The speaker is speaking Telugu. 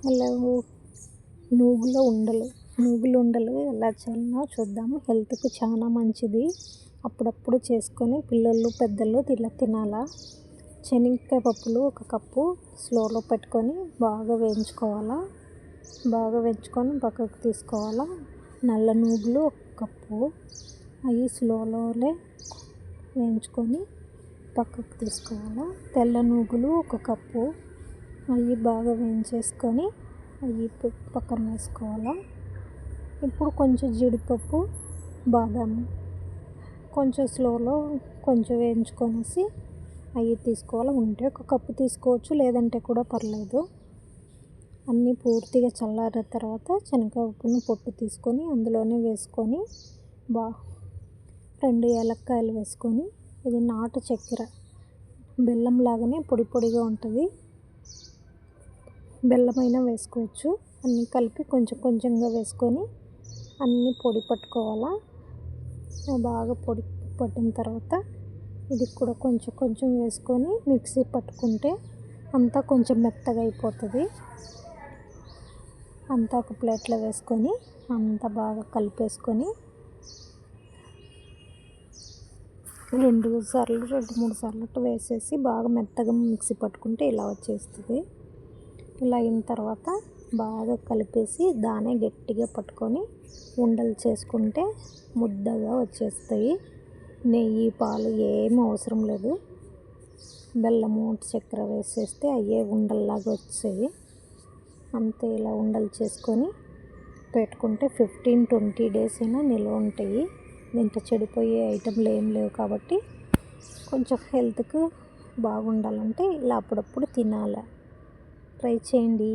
ఇలా నూగులు ఉండలు ఎలా చేయాలో చూద్దాము. హెల్త్కి చాలా మంచిది. అప్పుడప్పుడు చేసుకొని పిల్లలు పెద్దలు ఇలా తినాలా. శనగకాయ పప్పులు 1 కప్పు స్లోలో పెట్టుకొని బాగా వేయించుకోవాలా. బాగా వేయించుకొని పక్కకు తీసుకోవాలా. నల్ల నూగులు 1 కప్పు అవి స్లోలోనే వేయించుకొని పక్కకు తీసుకోవాలా. తెల్ల నూగులు 1 కప్పు అవి బాగా వేయించేసుకొని అవి పక్కన వేసుకోవాలా. ఇప్పుడు కొంచెం జీడిపప్పు, బాదం కొంచెం స్లోలో కొంచెం వేయించుకొనేసి అవి తీసుకోవాలి. ఉంటే 1 కప్పు తీసుకోవచ్చు, లేదంటే కూడా పర్లేదు. అన్నీ పూర్తిగా చల్లారిన తర్వాత శనగపప్పును పొట్టు తీసుకొని అందులోనే వేసుకొని 2 ఏలక్కాయలు వేసుకొని, ఇది నాటు చక్కెర, బెల్లం లాగానే పొడి పొడిగా ఉంటుంది. బెల్లమైనా వేసుకోవచ్చు. అన్నీ కలిపి కొంచెం కొంచెంగా వేసుకొని అన్నీ పొడి పట్టుకోవాలా. బాగా పొడి పట్టిన తర్వాత ఇది కూడా కొంచెం కొంచెం వేసుకొని మిక్సీ పట్టుకుంటే అంతా కొంచెం మెత్తగా అయిపోతుంది. అంతా ఒక ప్లేట్లో వేసుకొని అంతా బాగా కలిపేసుకొని 2 3 సార్లు వేసేసి బాగా మెత్తగా మిక్సీ పట్టుకుంటే ఇలా వచ్చేస్తుంది. ఇలా అయిన తర్వాత బాగా కలిపేసి దాన్ని గట్టిగా పట్టుకొని ఉండలు చేసుకుంటే ముద్దగా వచ్చేస్తాయి. నెయ్యి, పాలు ఏమీ అవసరం లేదు. బెల్లము, చక్కెర వేసేస్తే అయ్యే ఉండల్లాగా వచ్చాయి. అంతే. ఇలా ఉండలు చేసుకొని పెట్టుకుంటే 15-20 డేస్ అయినా నిల్వ ఉంటాయి. దీంట్లో చెడిపోయే ఐటెంలు ఏం లేవు కాబట్టి కొంచెం హెల్త్కు బాగుండాలంటే ఇలా అప్పుడప్పుడు తినాలి. ట్రై చేయండి.